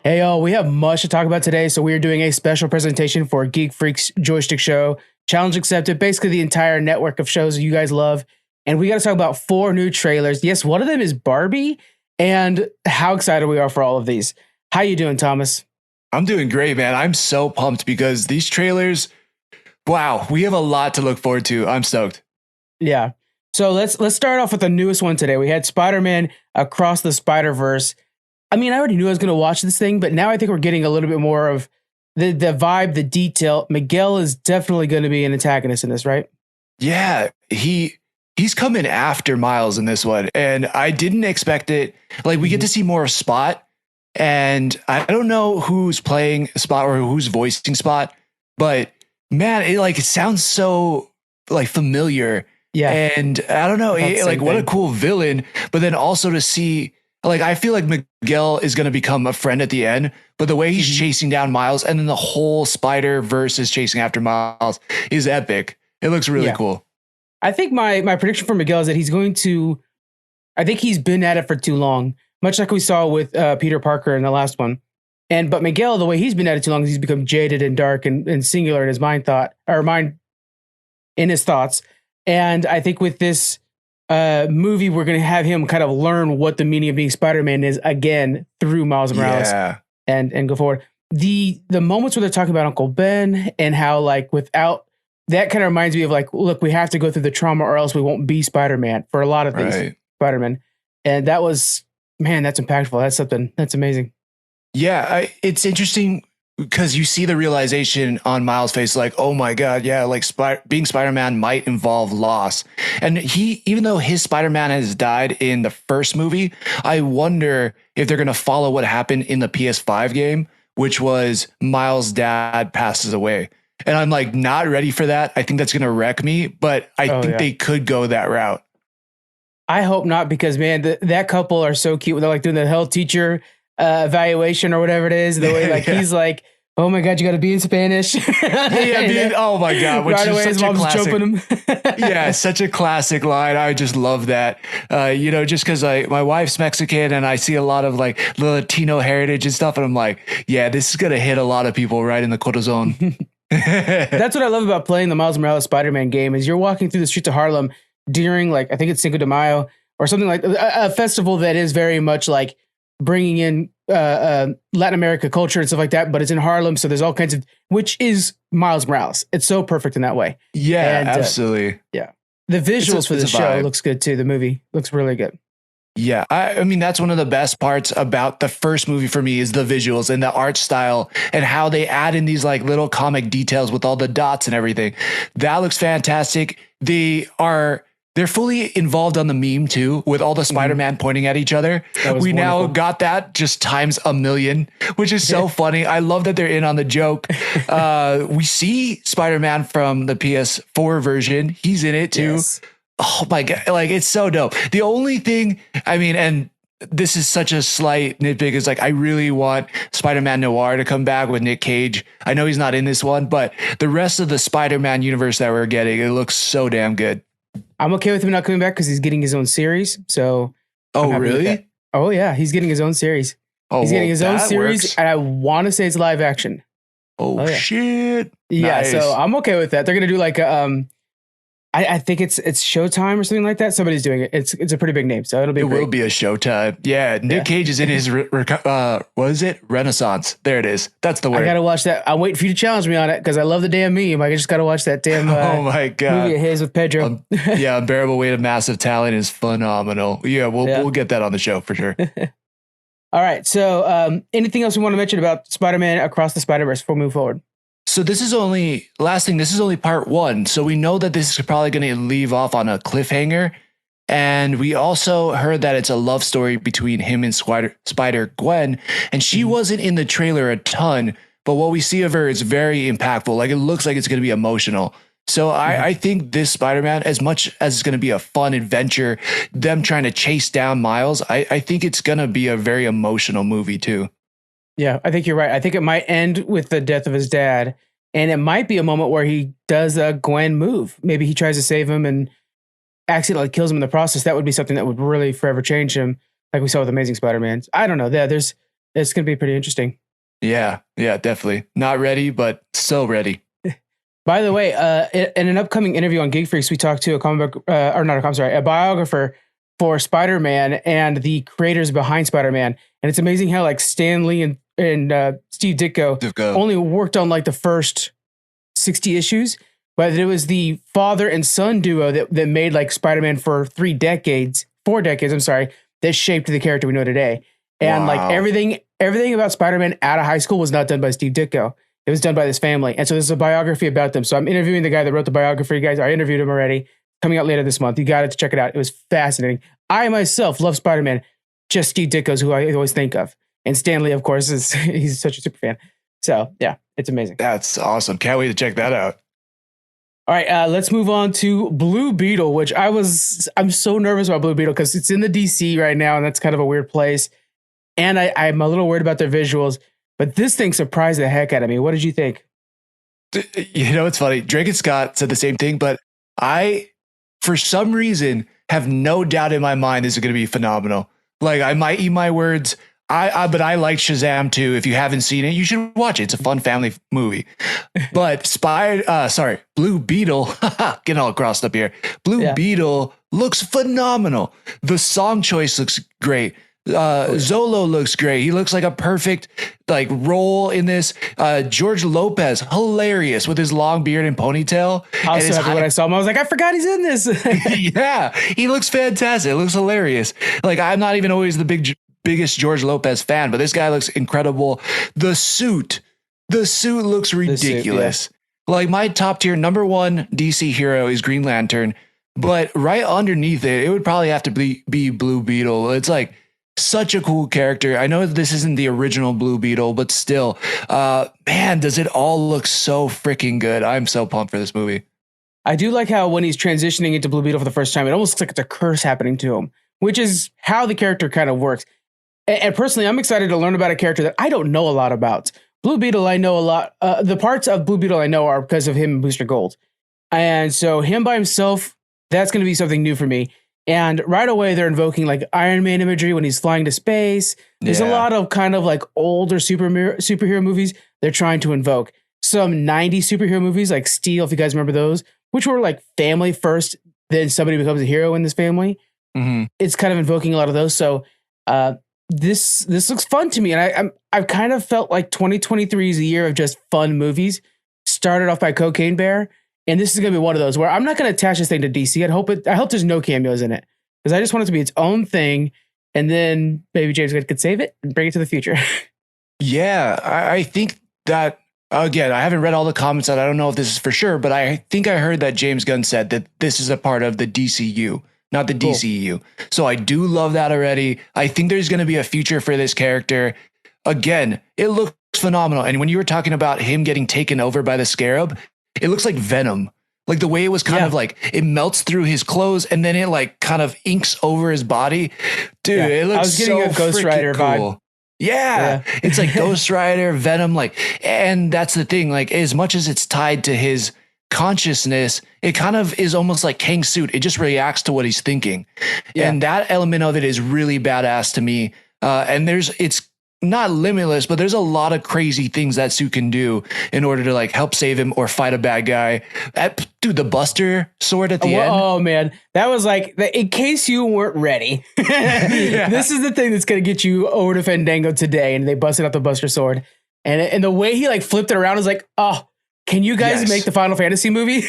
Hey, y'all, we have much to talk about today, so we are doing a special presentation for Geek Freaks Joystick Show. Challenge accepted, basically the entire network of shows that you guys love. And we got to talk about 4 new trailers. Yes, one of them is Barbie, and how excited we are for all of these. How you doing, Thomas? I'm doing great, man. I'm so pumped because these trailers, wow, we have a lot to look forward to. I'm stoked. Yeah. So let's start off with the newest one today. We had Spider-Man Across the Spider-Verse. I mean, I already knew I was going to watch this thing, but now I think we're getting a little bit more of the vibe, the detail. Miguel is definitely going to be an antagonist in this, right? Yeah, he's coming after Miles in this one, and I didn't expect it. Like, we get to see more of Spot, and I don't know who's playing Spot or who's voicing Spot, but man, it sounds so like familiar. Yeah. And I don't know, what a cool villain, but then also to see, like, I feel like Miguel is going to become a friend at the end, but the way he's chasing down Miles and then the whole Spider-Verse is chasing after Miles is epic. It looks really cool. I think my prediction for Miguel is that I think he's been at it for too long, much like we saw with Peter Parker in the last one. But Miguel, the way he's been at it too long is he's become jaded and dark and singular in his mind in his thoughts. And I think with this movie, we're going to have him kind of learn what the meaning of being Spider-Man is again through Miles Morales and go forward. The moments where they're talking about Uncle Ben and how, like, without that, kind of reminds me of, like, look, we have to go through the trauma or else we won't be Spider-Man for a lot of these Spider-Man. And that was, man, that's impactful. That's something that's amazing. Yeah, it's interesting because you see the realization on Miles' face, like, oh my God, yeah, like being Spider-Man might involve loss. And even though his Spider-Man has died in the first movie, I wonder if they're going to follow what happened in the PS5 game, which was Miles' dad passes away. And I'm like, not ready for that. I think that's going to wreck me, but I think they could go that route. I hope not, because, man, that couple are so cute. They're like doing the health teacher evaluation or whatever it is. The way, like, he's like, oh my God, you got to be in Spanish. Oh my God. Which right away, his mom's jumping him. Yeah, such a classic line. I just love that. Just because my wife's Mexican and I see a lot of, like, the Latino heritage and stuff. And I'm like, yeah, this is going to hit a lot of people right in the corazon. That's what I love about playing the Miles Morales Spider-Man game is you're walking through the streets of Harlem during, like, I think it's Cinco de Mayo or something, like a festival that is very much like bringing in Latin America culture and stuff like that, but it's in Harlem, so there's all kinds of, which is Miles Morales. It's so perfect in that way. Yeah, and, absolutely. The visuals for the show looks good too. The movie looks really good. Yeah, I mean, that's one of the best parts about the first movie for me is the visuals and the art style and how they add in these, like, little comic details with all the dots and everything. That looks fantastic. They're fully involved on the meme too, with all the Spider-Man pointing at each other. We now got that just times a million, which is so funny. I love that they're in on the joke. We see Spider-Man from the PS4 version. He's in it too. Yes. Oh my God. Like, it's so dope. The only thing, I mean, and this is such a slight nitpick, is, like, I really want Spider-Man Noir to come back with Nick Cage. I know he's not in this one, but the rest of the Spider-Man universe that we're getting, it looks so damn good. I'm okay with him not coming back because he's getting his own series. So, really? Oh yeah, he's getting his own series. He's getting his own series, and I want to say it's live action. Oh shit! Yeah, nice. So I'm okay with that. They're gonna do like I think it's Showtime or something like that. Somebody's doing it. It's a pretty big name, so it'll be. It will be a Showtime. Yeah, Nick Cage is in his what is it? Renaissance. There it is. That's the word. I gotta watch that. I'm waiting for you to challenge me on it because I love the damn meme. I just gotta watch that damn. Oh my God! Movie of his with Pedro. Unbearable Weight of Massive Talent is phenomenal. Yeah, we'll get that on the show for sure. All right. So, anything else we want to mention about Spider-Man Across the Spider-Verse before we move forward? So this is only part 1. So we know that this is probably going to leave off on a cliffhanger. And we also heard that it's a love story between him and Spider-Gwen. And she wasn't in the trailer a ton, but what we see of her is very impactful. Like, it looks like it's going to be emotional. So I think this Spider-Man, as much as it's going to be a fun adventure, them trying to chase down Miles, I think it's going to be a very emotional movie too. Yeah, I think you're right. I think it might end with the death of his dad, and it might be a moment where he does a Gwen move. Maybe he tries to save him and accidentally kills him in the process. That would be something that would really forever change him, like we saw with Amazing Spider-Man. I don't know. There's It's going to be pretty interesting. Yeah, definitely. Not ready, but so ready. By the way, in an upcoming interview on Geek Freaks, we talked to a a biographer for Spider-Man and the creators behind Spider-Man. And it's amazing how like Stan Lee and Steve Ditko only worked on like the first 60 issues, but it was the father and son duo that made like Spider-Man for 4 decades, that shaped the character we know today. And like everything about Spider-Man out of high school was not done by Steve Ditko. It was done by this family. And so there's a biography about them. So I'm interviewing the guy that wrote the biography. Guys, I interviewed him already. Coming out later this month. You got to check it out. It was fascinating. I myself love Spider-Man. Just Steve Ditko's who I always think of. And Stan Lee, of course, he's such a super fan. So yeah, it's amazing. That's awesome. Can't wait to check that out. All right, let's move on to Blue Beetle, which I'm so nervous about Blue Beetle because it's in the DC right now, and that's kind of a weird place. And I'm a little worried about their visuals, but this thing surprised the heck out of me. What did you think? You know, it's funny. Drake and Scott said the same thing, but I, for some reason, have no doubt in my mind this is going to be phenomenal. Like, I might eat my words. But I like Shazam too. If you haven't seen it, you should watch it. It's a fun family movie. But Blue Beetle, getting all crossed up here. Blue Beetle looks phenomenal. The song choice looks great. Zolo looks great. He looks like a perfect like role in this. George Lopez, hilarious with his long beard and ponytail. I was so happy when I saw him. I was like, I forgot he's in this. Yeah, he looks fantastic. It looks hilarious. Like, I'm not even always the biggest George Lopez fan, but this guy looks incredible. The suit looks ridiculous. Like, my top tier number one DC hero is Green Lantern, but right underneath it would probably have to be Blue Beetle. It's like such a cool character. I know this isn't the original Blue Beetle, but still, man, does it all look so freaking good. I'm so pumped for this movie. I do like how when he's transitioning into Blue Beetle for the first time, it almost looks like it's a curse happening to him, which is how the character kind of works. And personally, I'm excited to learn about a character that I don't know a lot about. Blue Beetle, I know a lot. The parts of Blue Beetle I know are because of him and Booster Gold. And so him by himself, that's going to be something new for me. And right away, they're invoking like Iron Man imagery when he's flying to space. There's a lot of kind of like older superhero movies they're trying to invoke. Some 90s superhero movies like Steel, if you guys remember those, which were like family first, then somebody becomes a hero in this family. Mm-hmm. It's kind of invoking a lot of those. So this looks fun to me. And I've kind of felt like 2023 is a year of just fun movies. Started off by Cocaine Bear. And this is going to be one of those where I'm not going to attach this thing to DC. I hope there's no cameos in it because I just want it to be its own thing. And then maybe James Gunn could save it and bring it to the future. Yeah, I think that, again, I haven't read all the comments and I don't know if this is for sure, but I think I heard that James Gunn said that this is a part of the DCU, not the DCEU. So I do love that already. I think there's going to be a future for this character. Again, it looks phenomenal. And when you were talking about him getting taken over by the Scarab, it looks like Venom. Like the way it was kind of like it melts through his clothes and then it like kind of inks over his body. Dude, it looks I was getting so a Ghost Rider cool. vibe. Yeah. It's like Ghost Rider, Venom, like, and that's the thing. Like, as much as it's tied to his consciousness, it kind of is almost like Kang's suit. It just reacts to what he's thinking. Yeah. And that element of it is really badass to me. And it's not limitless, but there's a lot of crazy things that suit can do in order to like help save him or fight a bad guy. Dude, the Buster sword at the end. Oh man, that was like, in case you weren't ready, this is the thing that's going to get you over to Fandango today. And they busted out the Buster sword. And the way he like flipped it around is like, oh, can you guys make the Final Fantasy movie?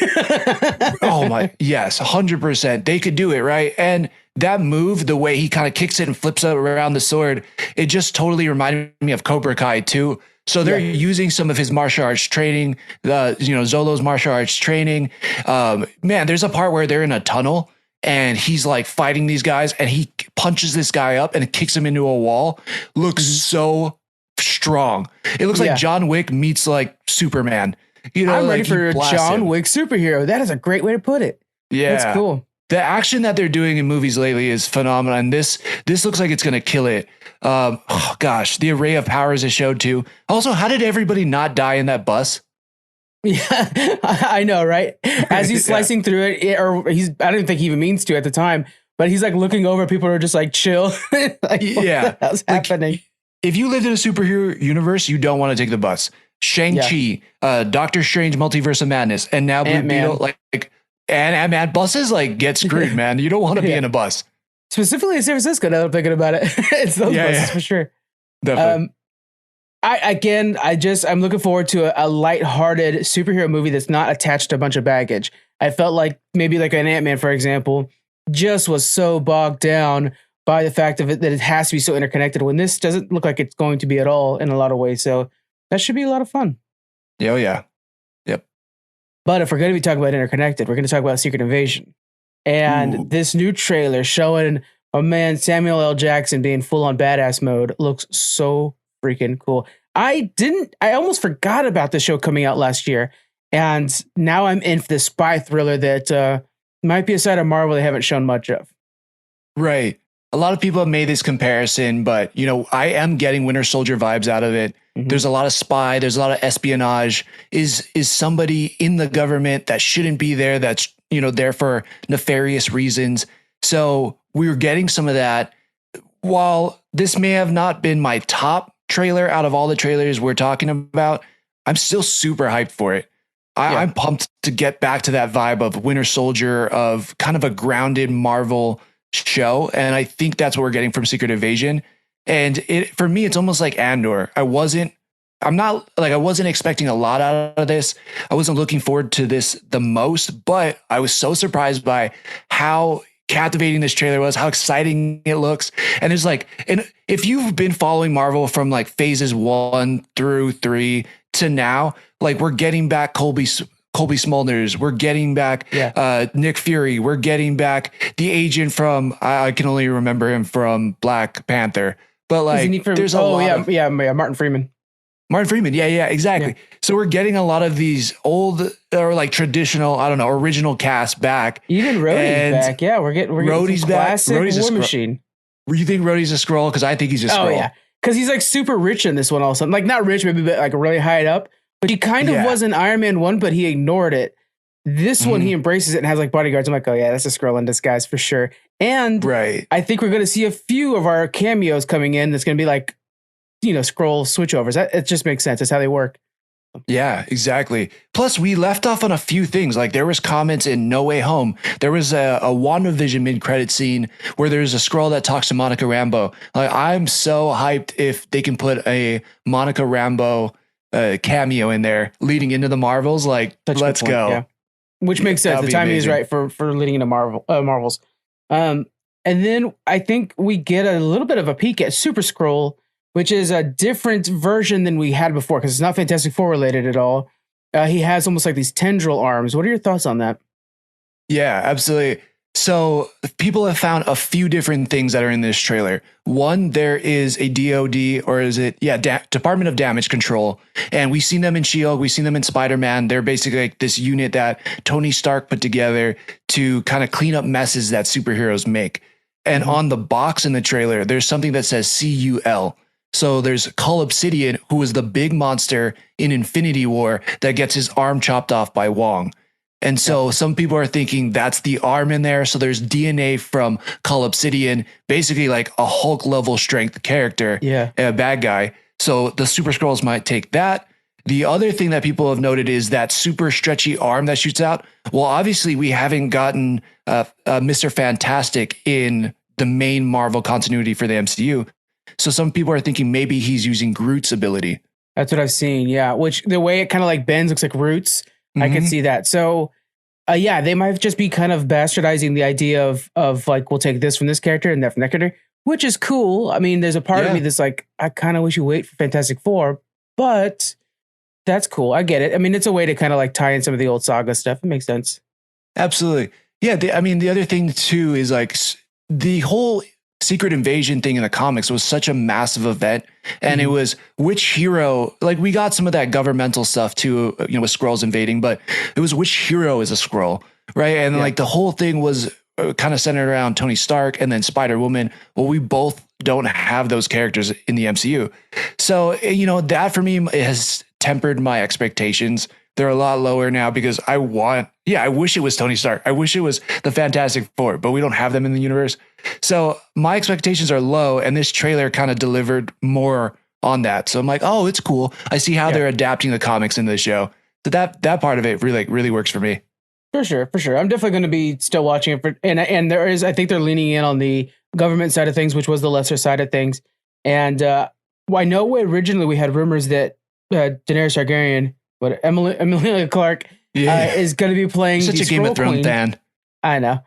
Oh my, yes, 100%. They could do it, right? And that move, the way he kind of kicks it and flips it around the sword, it just totally reminded me of Cobra Kai too. So they're using some of his martial arts training, Zolo's martial arts training. Man, there's a part where they're in a tunnel and he's like fighting these guys and he punches this guy up and kicks him into a wall. Looks so strong. It looks like John Wick meets like Superman. You know, I'm ready for a John Wick superhero. That is a great way to put it. Yeah. That's cool. The action that they're doing in movies lately is phenomenal. And this looks like it's going to kill it. Oh gosh, the array of powers it showed too. Also, how did everybody not die in that bus? Yeah, I know, right? As he's slicing through it, I don't think he even means to at the time, but he's like looking over, people are just like chill. Like, what the hell's happening? if you lived in a superhero universe, you don't want to take the bus. Shang-Chi, Doctor Strange, Multiverse of Madness, and now Blue Beetle, like and Ant-Man, buses, like, get screwed, man. You don't want to be in a bus. Specifically in San Francisco, now that I'm thinking about it. It's those buses for sure. Definitely. I'm looking forward to a lighthearted superhero movie that's not attached to a bunch of baggage. I felt like maybe like an Ant-Man, for example, just was so bogged down by the fact of it that it has to be so interconnected when this doesn't look like it's going to be at all in a lot of ways. So that should be a lot of fun. Oh, yeah. Yep. But if we're going to be talking about interconnected, we're going to talk about Secret Invasion. And this new trailer showing my man Samuel L. Jackson being full on badass mode looks so freaking cool. I almost forgot about the show coming out last year. And now I'm in for the spy thriller that might be a side of Marvel they haven't shown much of. Right. A lot of people have made this comparison, but, you know, I am getting Winter Soldier vibes out of it. Mm-hmm. There's a lot of spy. There's a lot of espionage. Is somebody in the government that shouldn't be there, that's, you know, there for nefarious reasons. So we were getting some of that. While this may have not been my top trailer out of all the trailers we're talking about, I'm still super hyped for it. I'm pumped to get back to that vibe of Winter Soldier, of kind of a grounded Marvel show. And I think that's what we're getting from Secret Invasion. And for me, it's almost like Andor. I wasn't expecting a lot out of this. I wasn't looking forward to this the most, but I was so surprised by how captivating this trailer was, how exciting it looks. And there's like, and if you've been following Marvel from like phases 1 through 3 to now, like, we're getting back Colby Smulders, we're getting back Nick Fury, we're getting back the agent from, I can only remember him from Black Panther, but like there's a lot Martin Freeman. Yeah, exactly. Yeah. So we're getting a lot of these old or like traditional, I don't know, original cast back. Even Rhodey's back. Yeah, we're getting Rhodey's back. Rhodey's War Machine. You think Rhodey's a Skrull? Because I think he's a Skrull. Oh yeah, because he's like super rich in this one. Also, like not rich, maybe, but like really high up. But he kind of was in Iron Man 1, but he ignored it. This one, he embraces it and has like bodyguards. I'm like, oh yeah, that's a Skrull in disguise for sure. And I think we're going to see a few of our cameos coming in. That's going to be like, you know, Skrull switchovers. It just makes sense. That's how they work. Yeah, exactly. Plus, we left off on a few things. Like there was comments in No Way Home. There was a WandaVision mid-credit scene where there's a Skrull that talks to Monica Rambeau. Like, I'm so hyped if they can put a Monica Rambeau cameo in there leading into the Marvels. Like, let's go. Yeah. Which makes sense. The timing is right for leading into Marvels. And then I think we get a little bit of a peek at Super Skrull, which is a different version than we had before because it's not Fantastic Four related at all. He has almost like these tendril arms. What are your thoughts on that? Yeah, absolutely. So people have found a few different things that are in this trailer. One, there is a DOD, or is it? Yeah, Department of Damage Control. And we've seen them in S.H.I.E.L.D. We've seen them in Spider-Man. They're basically like this unit that Tony Stark put together to kind of clean up messes that superheroes make. And on the box in the trailer, there's something that says CUL. So there's Cull Obsidian, who is the big monster in Infinity War that gets his arm chopped off by Wong. And so some people are thinking that's the arm in there. So there's DNA from Cull Obsidian, basically like a Hulk level strength character, a bad guy. So the Super Skrulls might take that. The other thing that people have noted is that super stretchy arm that shoots out. Well, obviously we haven't gotten Mr. Fantastic in the main Marvel continuity for the MCU. So some people are thinking maybe he's using Groot's ability. That's what I've seen. Yeah. Which the way it kind of like bends looks like Roots. I can see that. So they might just be kind of bastardizing the idea of like, we'll take this from this character and that from that character, which is cool. I mean, there's a part of me that's like, I kind of wish you wait for Fantastic Four, but that's cool. I get it. I mean, it's a way to kind of like tie in some of the old saga stuff. It makes sense. Absolutely. Yeah. The other thing too is like the whole Secret Invasion thing in the comics was such a massive event, and it was which hero, like we got some of that governmental stuff too, you know, with Skrulls invading, but it was which hero is a Skrull, right? And like the whole thing was kind of centered around Tony Stark and then Spider-Woman. Well, we both don't have those characters in the MCU. So, you know, that for me has tempered my expectations They're a lot lower now because I wish it was Tony Stark. I wish it was the Fantastic Four, but we don't have them in the universe. So my expectations are low, and this trailer kind of delivered more on that. So I'm like, oh, it's cool. I see how they're adapting the comics in the show. So that part of it really works for me. For sure. I'm definitely going to be still watching it and there is, I think they're leaning in on the government side of things, which was the lesser side of things. And I know originally we had rumors that Daenerys Targaryen, Emilia Clarke, is going to be playing such a Game of Thrones fan. I know.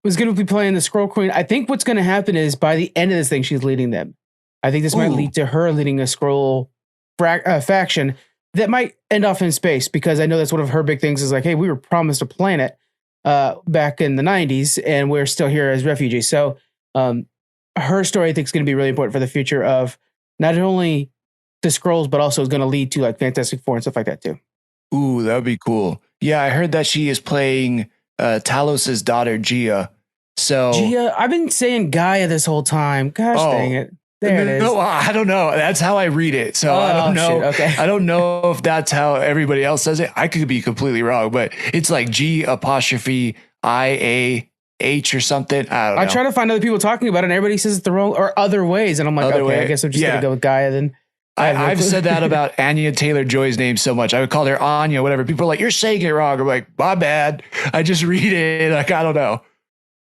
Was going to be playing the Scroll Queen. I think what's going to happen is by the end of this thing, she's leading them. I think this might lead to her leading a Scroll faction that might end off in space, because I know that's one of her big things is like, hey, we were promised a planet back in the 90s and we're still here as refugees. So her story, I think, is going to be really important for the future of not only the Skrulls, but also is going to lead to like Fantastic Four and stuff like that too. Ooh, that would be cool. Yeah, I heard that she is playing Talos's daughter, Gia. So Gia, I've been saying Gaia this whole time. Gosh dang it. There it is. No, I don't know. That's how I read it. So I don't know. Shit. Okay. I don't know if that's how everybody else says it. I could be completely wrong, but it's like G''IAH or something. I don't know. I try to find other people talking about it, and everybody says it's the wrong or other ways. And I'm like, I guess I'm just going to go with Gaia then. I've said that about Anya Taylor-Joy's name so much. I would call her Anya, whatever. People are like, you're saying it wrong. I'm like, my bad. I just read it. Like, I don't know.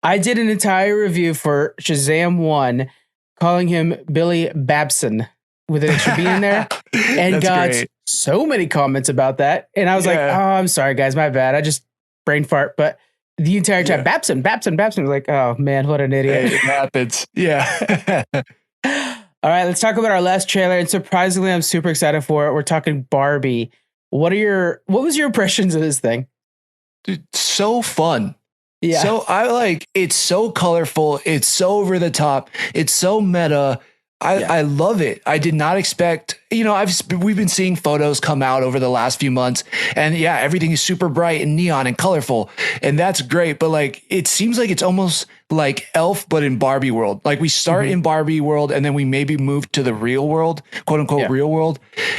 I did an entire review for Shazam 1 calling him Billy Babson with an extra B in there, and got so many comments about that. And I was like, oh, I'm sorry, guys. My bad. I just brain fart. But the entire time, Babson. I was like, oh, man, what an idiot. It happens. Yeah. All right, let's talk about our last trailer. And surprisingly, I'm super excited for it. We're talking Barbie. What was your impressions of this thing? Dude, so fun. Yeah. So it's so colorful. It's so over the top. It's so meta. I love it. I did not expect, we've been seeing photos come out over the last few months, and everything is super bright and neon and colorful, and that's great. But like, it seems like it's almost like Elf, but in Barbie world. Like we start in Barbie world, and then we maybe move to the real world, quote unquote real world.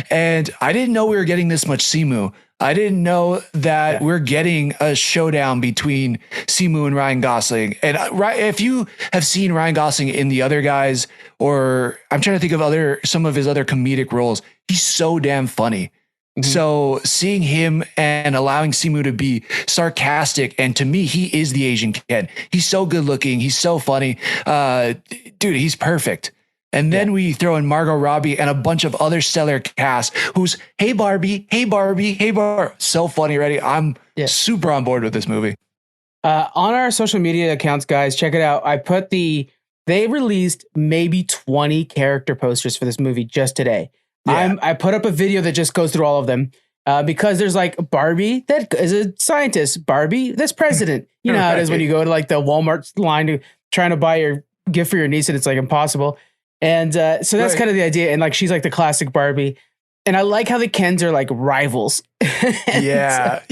And I didn't know we were getting this much Simu. I didn't know that we're getting a showdown between Simu and Ryan Gosling. And if you have seen Ryan Gosling in The Other Guys, or I'm trying to think of some of his other comedic roles, he's so damn funny. Mm-hmm. So seeing him and allowing Simu to be sarcastic, and to me, he is the Asian Ken. He's so good looking. He's so funny. Dude, he's perfect. And then we throw in Margot Robbie and a bunch of other stellar cast who's, hey, Barbie. So funny, ready? I'm super on board with this movie. On our social media accounts, guys, check it out. They released maybe 20 character posters for this movie just today. Yeah. I put up a video that just goes through all of them because there's like Barbie that is a scientist, Barbie that's president. You know how it is when you go to like the Walmart line trying to buy your gift for your niece, and it's like impossible. And so that's kind of the idea. And like, she's like the classic Barbie. And I like how the Kens are like rivals. Yeah,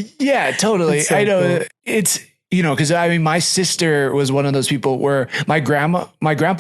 totally. So I know cool. It's, because I mean, my sister was one of those people where my grandpa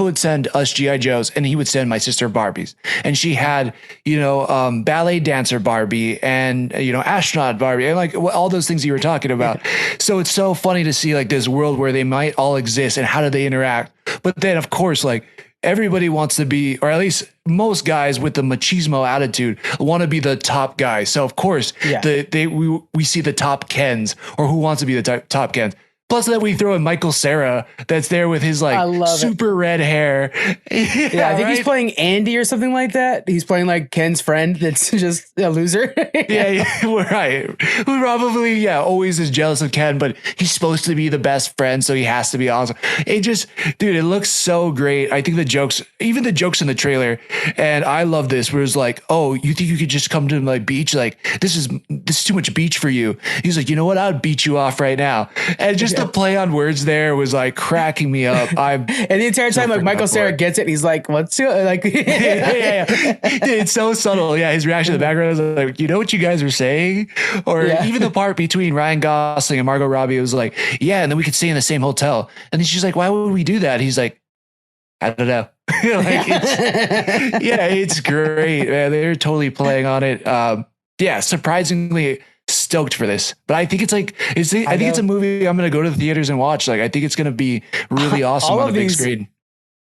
would send us G.I. Joes, and he would send my sister Barbies. And she had, ballet dancer Barbie and, astronaut Barbie, and like all those things you were talking about. So it's so funny to see like this world where they might all exist and how do they interact. But then, of course, like, everybody wants to be, or at least most guys with the machismo attitude want to be the top guy. So of course, we see the top Kens, or who wants to be the top Kens. Plus that we throw in Michael Cera that's there with his like super red hair. I think he's playing Andy or something like that. He's playing like Ken's friend that's just a loser. Right. Who probably, always is jealous of Ken, but he's supposed to be the best friend, so he has to be awesome. It looks so great. I think even the jokes in the trailer, and I love this, where it's like, oh, you think you could just come to my beach? Like, this is too much beach for you. He's like, you know what? I would beat you off right now. And just the play on words there was like cracking me up. And the entire time, like Michael Cera gets it, and he's like, "What's like?" It's so subtle. Yeah, his reaction in the background is like, "You know what you guys are saying?" Or even the part between Ryan Gosling and Margot Robbie was like, "Yeah," and then we could stay in the same hotel. And then she's like, "Why would we do that?" He's like, "I don't know." It's great, man. They're totally playing on it. yeah, surprisingly stoked for this. But I think it's like, I think it's a movie I'm going to go to the theaters and watch. Like, I think it's going to be really awesome on a big screen.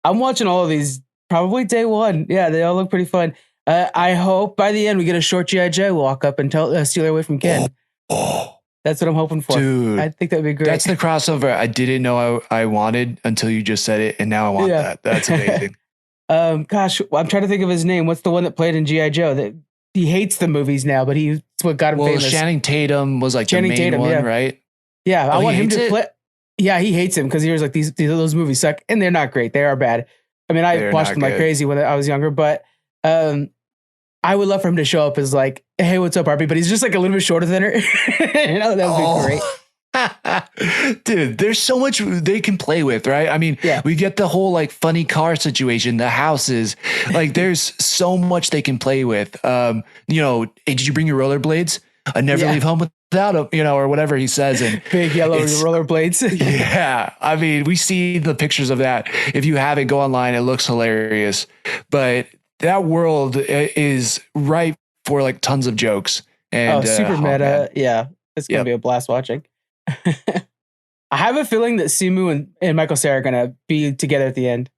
I'm watching all of these probably day one. Yeah, they all look pretty fun. I hope by the end we get a short G.I. Joe walk up and steal her away from Ken. That's what I'm hoping for. Dude, I think that'd be great. That's the crossover I didn't know I wanted until you just said it, and now I want that. That's amazing. Gosh, I'm trying to think of his name. What's the one that played in G.I. Joe? That he hates the movies now, but it's what got him famous. Channing Tatum was like Channing Tatum, one, right? Yeah, I want him to play. Yeah, he hates him because he was like those movies suck, and they're not great. They are bad. I mean, I watched them like crazy when I was younger, but I would love for him to show up as like, hey, what's up, Barbie? But he's just like a little bit shorter than her. That would be great. Dude, there's so much they can play with, right? I mean, we get the whole like funny car situation, the houses, like there's so much they can play with. Hey, did you bring your rollerblades? I never leave home without them, or whatever he says. And big yellow rollerblades. Yeah. I mean, we see the pictures of that. If you haven't, go online. It looks hilarious, but that world is ripe for like tons of jokes and super meta. Yeah. It's going to be a blast watching. I have a feeling that Simu and Michael Cera are going to be together at the end.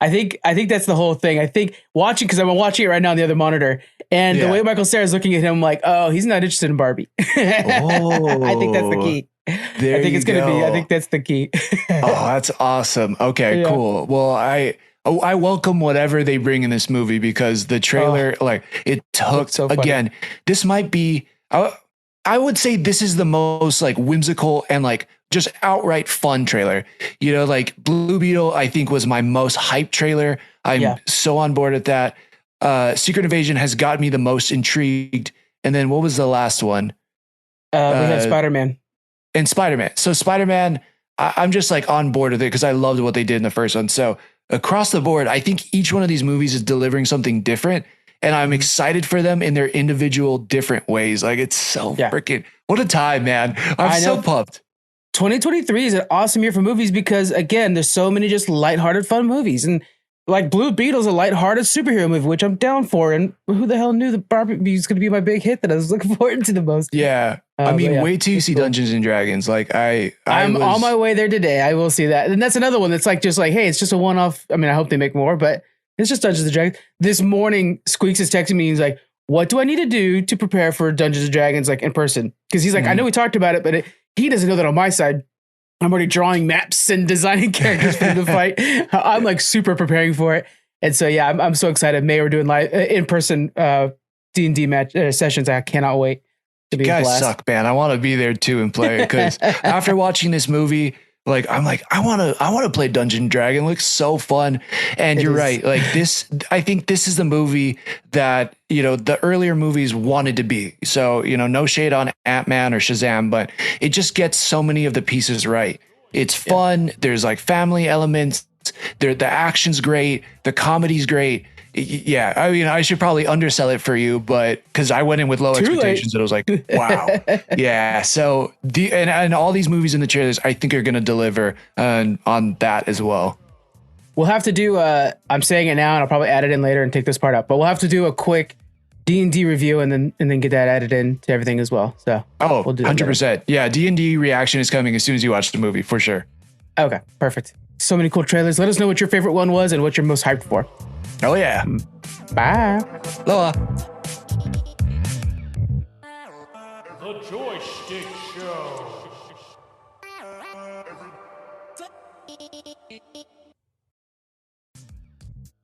I think that's the whole thing. I think watching, because I'm watching it right now on the other monitor, and the way Michael Cera is looking at him, I'm like, oh, he's not interested in Barbie. I think that's the key. I think it's going to be. I think that's the key. Oh, that's awesome. Okay, cool. Well, I welcome whatever they bring in this movie because the trailer, it took so again. This might be. I would say this is the most like whimsical and like just outright fun trailer. Like Blue Beetle, I think was my most hyped trailer. I'm so on board with that. Secret Invasion has got me the most intrigued. And then what was the last one? We had Spider-Man. And Spider-Man. So Spider-Man, I'm just like on board with it because I loved what they did in the first one. So across the board, I think each one of these movies is delivering something different. And I'm excited for them in their individual different ways. Like it's so freaking, what a time, man. I'm so pumped. 2023 is an awesome year for movies because again, there's so many just lighthearted, fun movies. And like Blue Beetle's a lighthearted superhero movie, which I'm down for. And who the hell knew that Barbie was going to be my big hit that I was looking forward to the most? Yeah. I mean, wait till you see Dungeons and Dragons. Like I'm on my way there today. I will see that. And that's another one that's like, just like, hey, it's just a one-off. I mean, I hope they make more, but it's just Dungeons and Dragons. This morning, Squeaks is texting me. He's like, what do I need to do to prepare for Dungeons and Dragons, like in person? Because he's like, I know we talked about it, but he doesn't know that on my side, I'm already drawing maps and designing characters for the fight. I'm like super preparing for it. And so, yeah, I'm so excited. May we're doing live in-person D&D match sessions. I cannot wait to be. You guys suck, man. I want to be there too and play because after watching this movie, I'm like, I want to play Dungeon Dragon. It looks so fun. And you're right. Like this, I think this is the movie that, the earlier movies wanted to be. So, no shade on Ant-Man or Shazam, but it just gets so many of the pieces right. It's fun. There's like family elements. The action's great. The comedy's great. Yeah. I mean, I should probably undersell it for you, but because I went in with low expectations and I was like, wow. Yeah. So and all these movies in the trailers, I think are going to deliver on that as well. We'll have to do, I'm saying it now and I'll probably add it in later and take this part up, but we'll have to do a quick D&D review and then get that added in to everything as well. So we'll do 100%. Yeah. D&D reaction is coming as soon as you watch the movie for sure. Okay. Perfect. So many cool trailers. Let us know what your favorite one was and what you're most hyped for. Oh yeah. Bye. Aloha. The Joystick Show.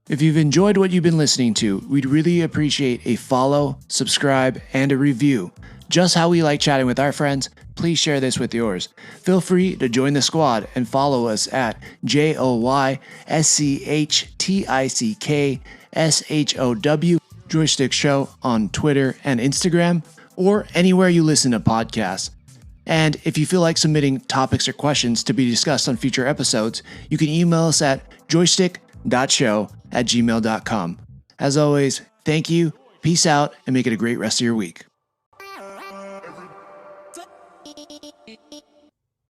If you've enjoyed what you've been listening to, we'd really appreciate a follow, subscribe, and a review. Just how we like chatting with our friends, please share this with yours. Feel free to join the squad and follow us at JoyStickShow Joystick Show on Twitter and Instagram, or anywhere you listen to podcasts. And if you feel like submitting topics or questions to be discussed on future episodes, you can email us at joystick.show@gmail.com. As always, thank you, peace out, and make it a great rest of your week.